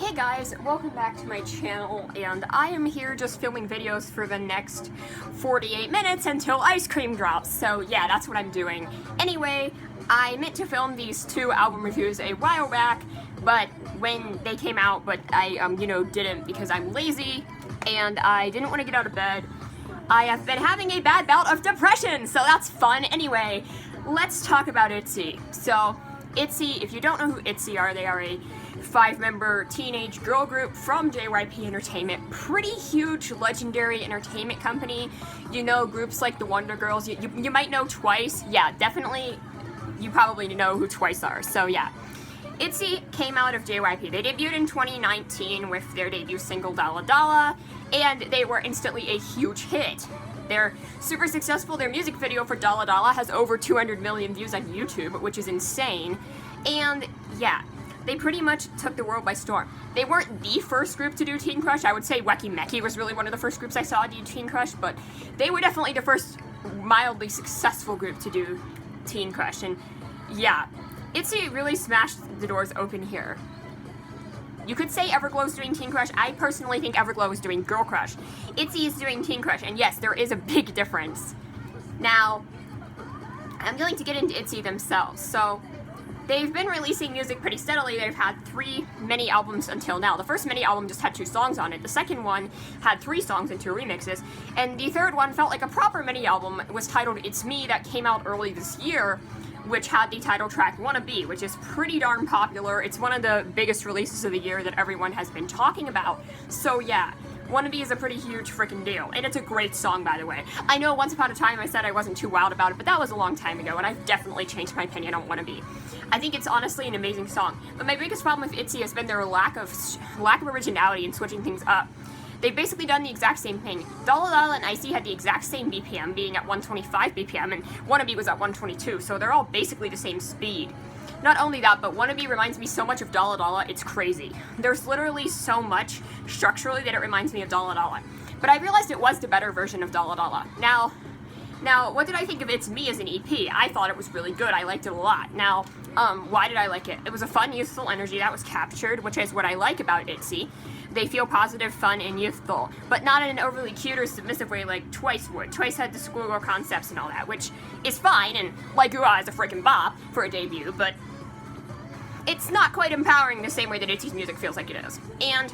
Hey guys, welcome back to my channel, and I am here just filming videos for the next 48 minutes until ice cream drops, so yeah, that's what I'm doing. Anyway, I meant to film these two album reviews a while back, but when they came out, but I, didn't because I'm lazy, and I didn't want to get out of bed. I have been having a bad bout of depression, so that's fun. Anyway, let's talk about Itzy. So, Itzy, if you don't know who Itzy are, they are a 5-member teenage girl group from JYP Entertainment. Pretty huge, legendary entertainment company. You know groups like the Wonder Girls. You might know Twice. Yeah, definitely, you probably know who Twice are. So yeah. Itzy came out of JYP. They debuted in 2019 with their debut single Dalla Dalla, and they were instantly a huge hit. They're super successful. Their music video for Dalla Dalla has over 200 million views on YouTube, which is insane. And yeah, they pretty much took the world by storm. They weren't the first group to do Teen Crush. I would say Weki Meki was really one of the first groups I saw do Teen Crush, but they were definitely the first mildly successful group to do Teen Crush. And yeah, Itzy really smashed the doors open here. You could say Everglow's doing Teen Crush. I personally think Everglow is doing Girl Crush. Itzy is doing Teen Crush, and yes, there is a big difference. Now, I'm going to get into Itzy themselves. So, they've been releasing music pretty steadily. They've had 3 mini albums until now. The first mini album just had 2 songs on it. The second one had 3 songs and 2 remixes. And the third one felt like a proper mini album. It was titled It's Me, that came out early this year, which had the title track Wanna Be, which is pretty darn popular. It's one of the biggest releases of the year that everyone has been talking about. So yeah, Wanna Be is a pretty huge freaking deal, and it's a great song, by the way. I know once upon a time I said I wasn't too wild about it, but that was a long time ago, and I've definitely changed my opinion on Wanna Be. I think it's honestly an amazing song, but my biggest problem with Itzy has been their lack of originality and switching things up. They've basically done the exact same thing. Dalla Dalla and Icy had the exact same BPM, being at 125 BPM, and Wanna Be was at 122, so they're all basically the same speed. Not only that, but Wanna Be reminds me so much of Dalla Dalla, it's crazy. There's literally so much structurally that it reminds me of Dalla Dalla. But I realized it was the better version of Dalla Dalla. Now, what did I think of It's Me as an EP? I thought it was really good. I liked it a lot. Now, why did I like it? It was a fun, youthful energy that was captured, which is what I like about Itzy. They feel positive, fun, and youthful, but not in an overly cute or submissive way like Twice would. Twice had the schoolgirl concepts and all that, which is fine, and like is a freaking bop for a debut, but it's not quite empowering the same way that Itzy's music feels like it is. And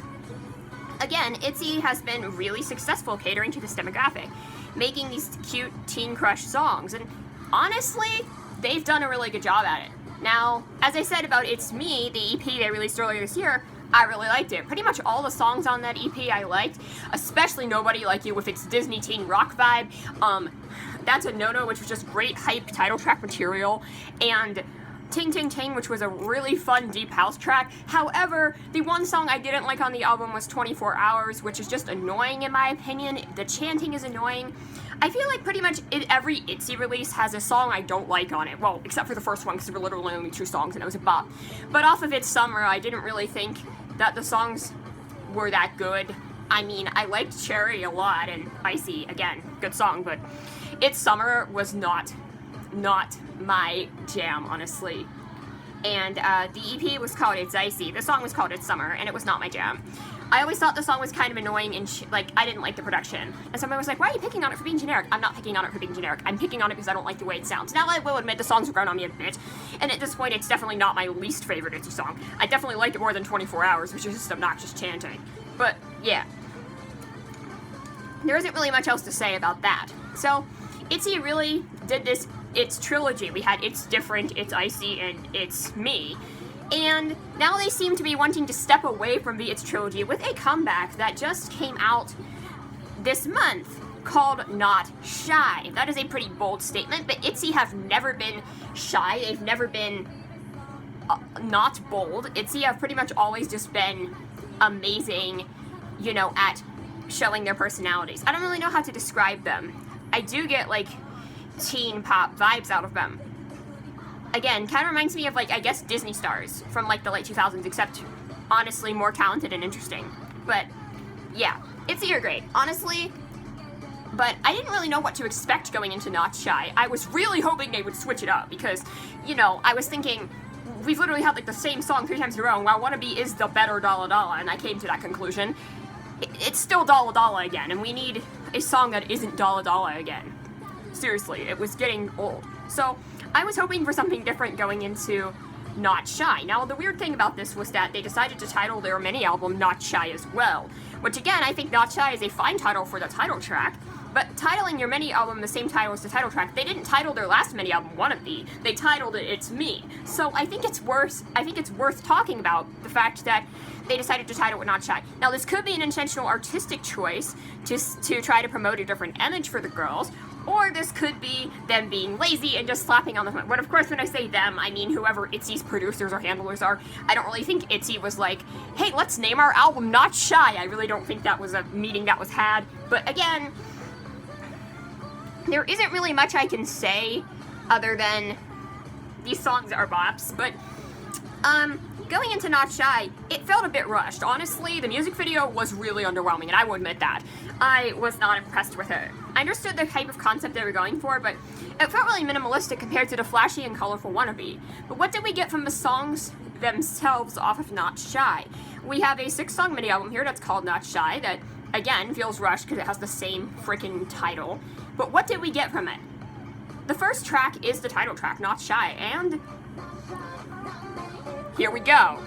again, Itzy has been really successful catering to this demographic, making these cute teen crush songs, and honestly, they've done a really good job at it. Now, as I said about It's Me, the EP they released earlier this year, I really liked it. Pretty much all the songs on that EP I liked, especially Nobody Like You with its Disney teen rock vibe. That's a No-No, which was just great hype title track material, and Ting Ting Ting, which was a really fun deep house track. However, the one song I didn't like on the album was 24 Hours, which is just annoying in my opinion. The chanting is annoying. I feel like pretty much every Itzy release has a song I don't like on it. Well, except for the first one, because there were literally only 2 songs and it was a bop. But off of It's Summer, I didn't really think that the songs were that good. I mean, I liked Cherry a lot, and Icy, again, good song, but It's Summer was not my jam, honestly. And the EP was called It's Icy. The song was called It's Summer, and it was not my jam. I always thought the song was kind of annoying, and I didn't like the production. And somebody was like, why are you picking on it for being generic? I'm not picking on it for being generic. I'm picking on it because I don't like the way it sounds. Now, I will admit the songs have grown on me a bit, and at this point, it's definitely not my least favorite Itzy song. I definitely like it more than 24 Hours, which is just obnoxious chanting. But, yeah. There isn't really much else to say about that. So, Itzy really did this, It's trilogy. We had It's Different, It's Icy, and It's Me. And now they seem to be wanting to step away from the It's trilogy with a comeback that just came out this month called Not Shy. That is a pretty bold statement, but Itzy have never been shy. They've never been not bold. Itzy have pretty much always just been amazing, at showing their personalities. I don't really know how to describe them. I do get, teen pop vibes out of them. Again, kind of reminds me of, I guess Disney stars from, the late 2000s, except, honestly, more talented and interesting. But, yeah, Itzy are great, honestly, but I didn't really know what to expect going into Not Shy. I was really hoping they would switch it up, because, I was thinking, we've literally had like the same song 3 times in a row, and while Wannabe is the better Dalla Dalla, and I came to that conclusion, it's still Dalla Dalla again, and we need a song that isn't Dalla Dalla again. Seriously, it was getting old. So I was hoping for something different going into Not Shy. Now, the weird thing about this was that they decided to title their mini-album Not Shy as well, which again, I think Not Shy is a fine title for the title track, but titling your mini-album the same title as the title track, they didn't title their last mini-album Wannabe, they titled it It's Me. So I think it's worth talking about the fact that they decided to title it Not Shy. Now, this could be an intentional artistic choice to try to promote a different image for the girls, or this could be them being lazy and just slapping on the phone. But of course, when I say them, I mean whoever Itzy's producers or handlers are. I don't really think Itzy was like, hey, let's name our album Not Shy. I really don't think that was a meeting that was had. But again, there isn't really much I can say other than these songs are bops. But going into Not Shy, it felt a bit rushed. Honestly, the music video was really underwhelming, and I will admit that. I was not impressed with it. I understood the type of concept they were going for, but it felt really minimalistic compared to the flashy and colorful Wannabe. But what did we get from the songs themselves off of Not Shy? We have a 6-song mini-album here that's called Not Shy that, again, feels rushed because it has the same freaking title. But what did we get from it? The first track is the title track, Not Shy, and here we go.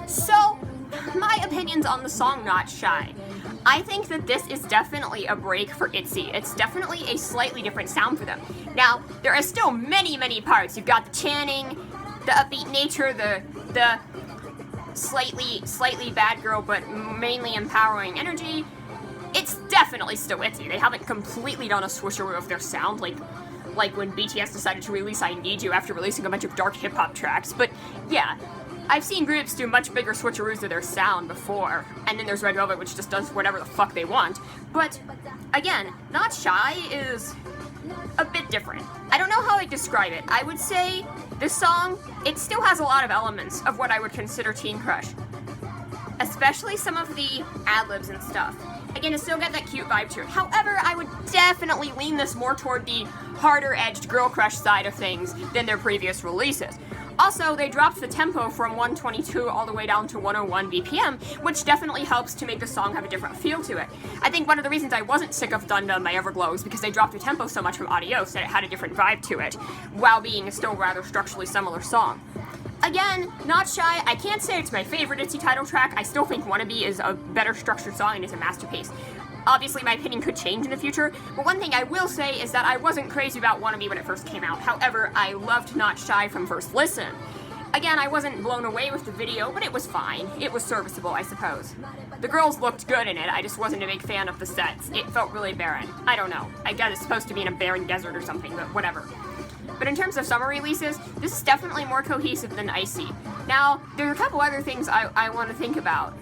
So, my opinions on the song Not Shy. I think that this is definitely a break for Itzy. It's definitely a slightly different sound for them. Now, there are still many, many parts. You've got the chanting, the upbeat nature, the slightly bad girl, but mainly empowering energy. It's definitely still Itzy. They haven't completely done a switcheroo of their sound, like when BTS decided to release I Need You after releasing a bunch of dark hip-hop tracks. But yeah, I've seen groups do much bigger switcheroos of their sound before, and then there's Red Velvet, which just does whatever the fuck they want. But again, Not Shy is a bit different. I don't know how I'd describe it. I would say this song, it still has a lot of elements of what I would consider Teen Crush, especially some of the ad-libs and stuff. Again, it still got that cute vibe to it. However, I would definitely lean this more toward the harder-edged Girl Crush side of things than their previous releases. Also, they dropped the tempo from 122 all the way down to 101 BPM, which definitely helps to make the song have a different feel to it. I think one of the reasons I wasn't sick of Dun Dun by Everglow is because they dropped the tempo so much from Adios that it had a different vibe to it, while being a still rather structurally similar song. Again, Not Shy, I can't say it's my favorite Itzy title track. I still think Wannabe is a better structured song and is a masterpiece. Obviously, my opinion could change in the future, but one thing I will say is that I wasn't crazy about Wannabe when it first came out. However, I loved Not Shy from first listen. Again, I wasn't blown away with the video, but it was fine. It was serviceable, I suppose. The girls looked good in it, I just wasn't a big fan of the sets. It felt really barren. I don't know. I guess it's supposed to be in a barren desert or something, but whatever. But in terms of summer releases, this is definitely more cohesive than Icy. Now, there's a couple other things I want to think about.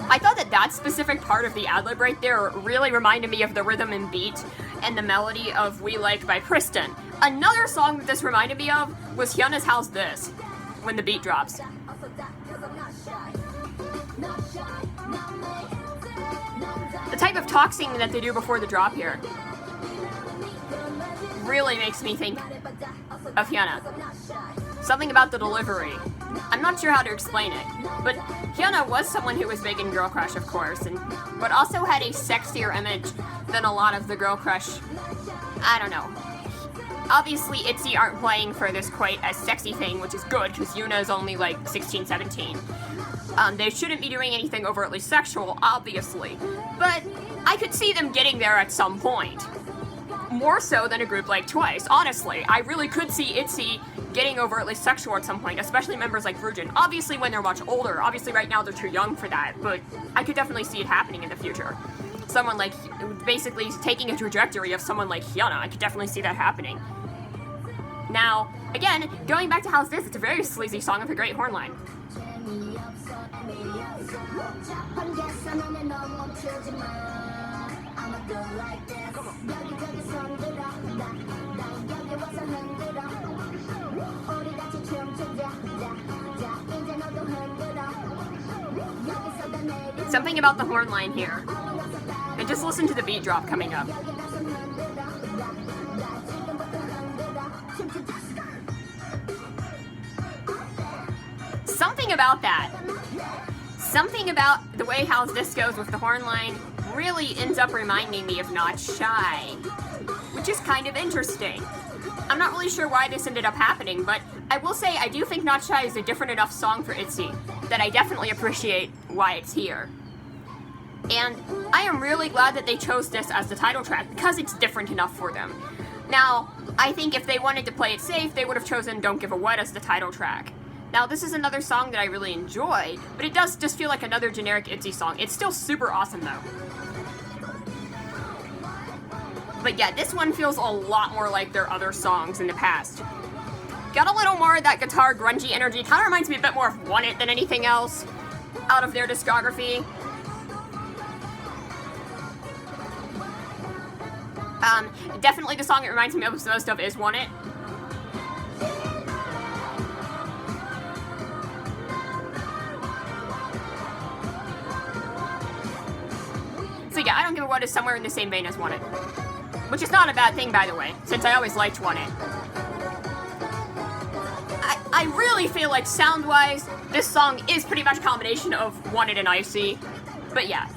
I thought that specific part of the ad-lib right there really reminded me of the rhythm and beat and the melody of We Like by Kristen. Another song that this reminded me of was Hyunna's How's This, when the beat drops. The type of talk singing that they do before the drop here really makes me think of Hyunna. Something about the delivery. I'm not sure how to explain it, but Hyunna was someone who was big in Girl Crush, of course, but also had a sexier image than a lot of the Girl Crush. I don't know. Obviously, Itzy aren't playing for this quite as sexy thing, which is good, because Yuna is only like 16, 17. They shouldn't be doing anything overtly sexual, obviously, but I could see them getting there at some point. More so than a group like Twice, honestly. I really could see Itzy getting overtly sexual at some point, especially members like Virgin. Obviously when they're much older. Obviously right now they're too young for that, but I could definitely see it happening in the future. Someone like, basically taking a trajectory of someone like Hyunna, I could definitely see that happening. Now, again, going back to How's This, it's a very sleazy song with a great horn line. Something about the horn line here. And just listen to the beat drop coming up. Something about that. Something about the way how this goes with the horn line really ends up reminding me of Not Shy, which is kind of interesting. I'm not really sure why this ended up happening, but I will say I do think Not Shy is a different enough song for Itzy that I definitely appreciate why it's here. And I am really glad that they chose this as the title track because it's different enough for them. Now, I think if they wanted to play it safe, they would have chosen Don't Give a What as the title track. Now, this is another song that I really enjoy, but it does just feel like another generic Itzy song. It's still super awesome, though. But yeah, this one feels a lot more like their other songs in the past. Got a little more of that guitar grungy energy. Kind of reminds me a bit more of Want It than anything else out of their discography. Definitely the song it reminds me of most of is Want It. So yeah, I Don't Give a What is somewhere in the same vein as Want It. Which is not a bad thing, by the way, since I always liked Want It. I really feel like sound-wise, this song is pretty much a combination of Want It and Icy. But yeah.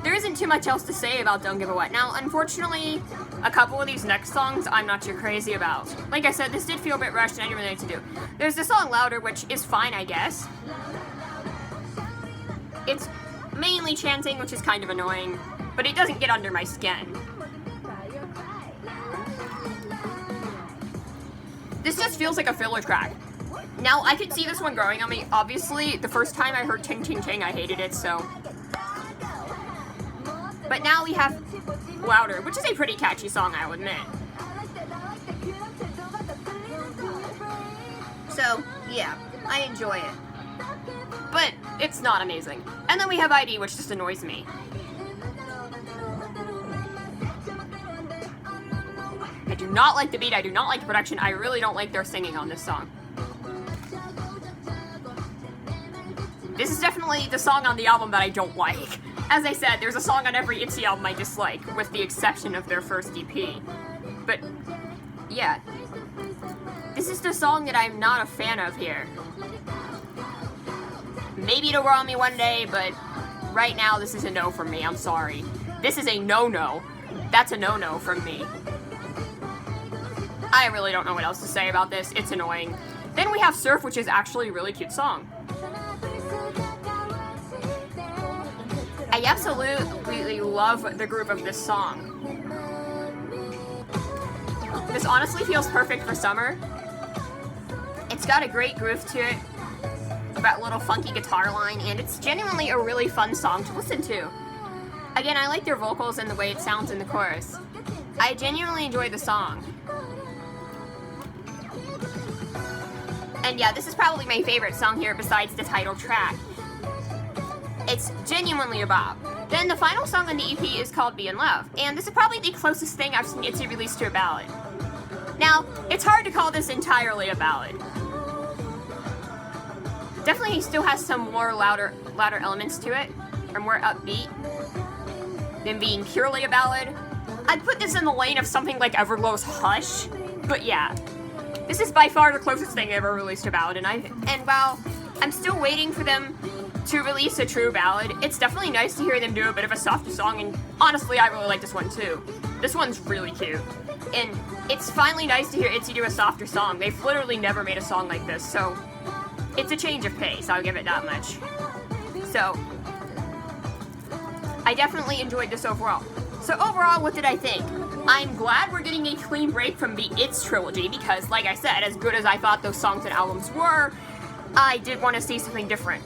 There isn't too much else to say about Don't Give a What. Now, unfortunately, a couple of these next songs I'm not too crazy about. Like I said, this did feel a bit rushed and I didn't really know what to do. There's the song Louder, which is fine, I guess. It's mainly chanting, which is kind of annoying, but it doesn't get under my skin. This just feels like a filler track. Now, I could see this one growing on me. Obviously, the first time I heard Ting Ting Ting, I hated it, so... But now we have Louder, which is a pretty catchy song, I'll admit. So, yeah, I enjoy it. But it's not amazing. And then we have ID, which just annoys me. I do not like the beat, I do not like the production, I really don't like their singing on this song. This is definitely the song on the album that I don't like. As I said, there's a song on every Itzy album I dislike, with the exception of their first EP. But, yeah. This is the song that I'm not a fan of here. Maybe it'll grow on me one day, but right now this is a no from me, I'm sorry. This is a no-no. That's a no-no from me. I really don't know what else to say about this, it's annoying. Then we have Surf, which is actually a really cute song. I absolutely love the groove of this song. This honestly feels perfect for summer. It's got a great groove to it, that little funky guitar line, and it's genuinely a really fun song to listen to. Again, I like their vocals and the way it sounds in the chorus. I genuinely enjoy the song. And yeah, this is probably my favorite song here besides the title track. It's genuinely a bop. Then the final song on the EP is called Be In Love, and this is probably the closest thing I've seen Itzy release to a ballad. Now, it's hard to call this entirely a ballad. Definitely still has some more louder elements to it, or more upbeat, than being purely a ballad. I'd put this in the lane of something like Everglow's Hush, but yeah. This is by far the closest thing ever released to a ballad, and while I'm still waiting for them to release a true ballad, it's definitely nice to hear them do a bit of a softer song, and honestly, I really like this one too. This one's really cute, and it's finally nice to hear Itzy do a softer song. They've literally never made a song like this, so it's a change of pace, I'll give it that much. So, I definitely enjoyed this overall. So overall, what did I think? I'm glad we're getting a clean break from the It's trilogy, because like I said, as good as I thought those songs and albums were, I did want to see something different.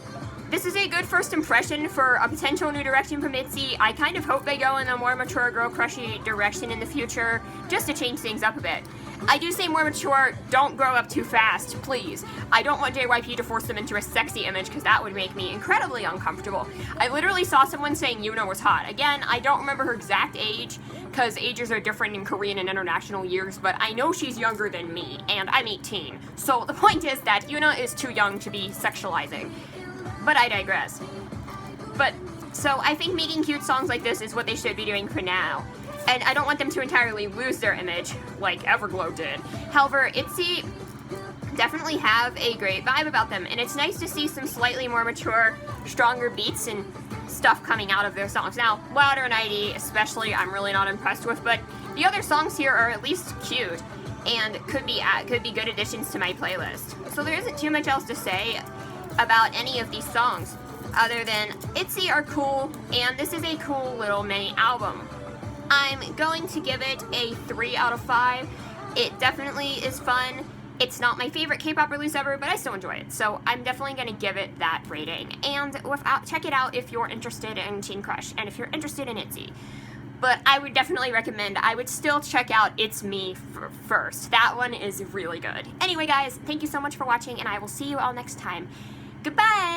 This is a good first impression for a potential new direction from Itzy. I kind of hope they go in a more mature girl crushy direction in the future, just to change things up a bit. I do say more mature, don't grow up too fast, please. I don't want JYP to force them into a sexy image because that would make me incredibly uncomfortable. I literally saw someone saying Yoona was hot. Again, I don't remember her exact age because ages are different in Korean and international years, but I know she's younger than me, and I'm 18. So the point is that Yoona is too young to be sexualizing. But I digress. So I think making cute songs like this is what they should be doing for now. And I don't want them to entirely lose their image, like Everglow did. However, Itzy definitely have a great vibe about them, and it's nice to see some slightly more mature, stronger beats and stuff coming out of their songs. Now, Louder and ID especially, I'm really not impressed with, but the other songs here are at least cute, and could be good additions to my playlist. So there isn't too much else to say about any of these songs, other than Itzy are cool, and this is a cool little mini album. I'm going to give it a 3 out of 5. It definitely is fun. It's not my favorite K-pop release ever, but I still enjoy it. So I'm definitely going to give it that rating. And check it out if you're interested in Teen Crush and if you're interested in Itzy. But I would definitely recommend, I would still check out It's Me first. That one is really good. Anyway, guys, thank you so much for watching, and I will see you all next time. Goodbye!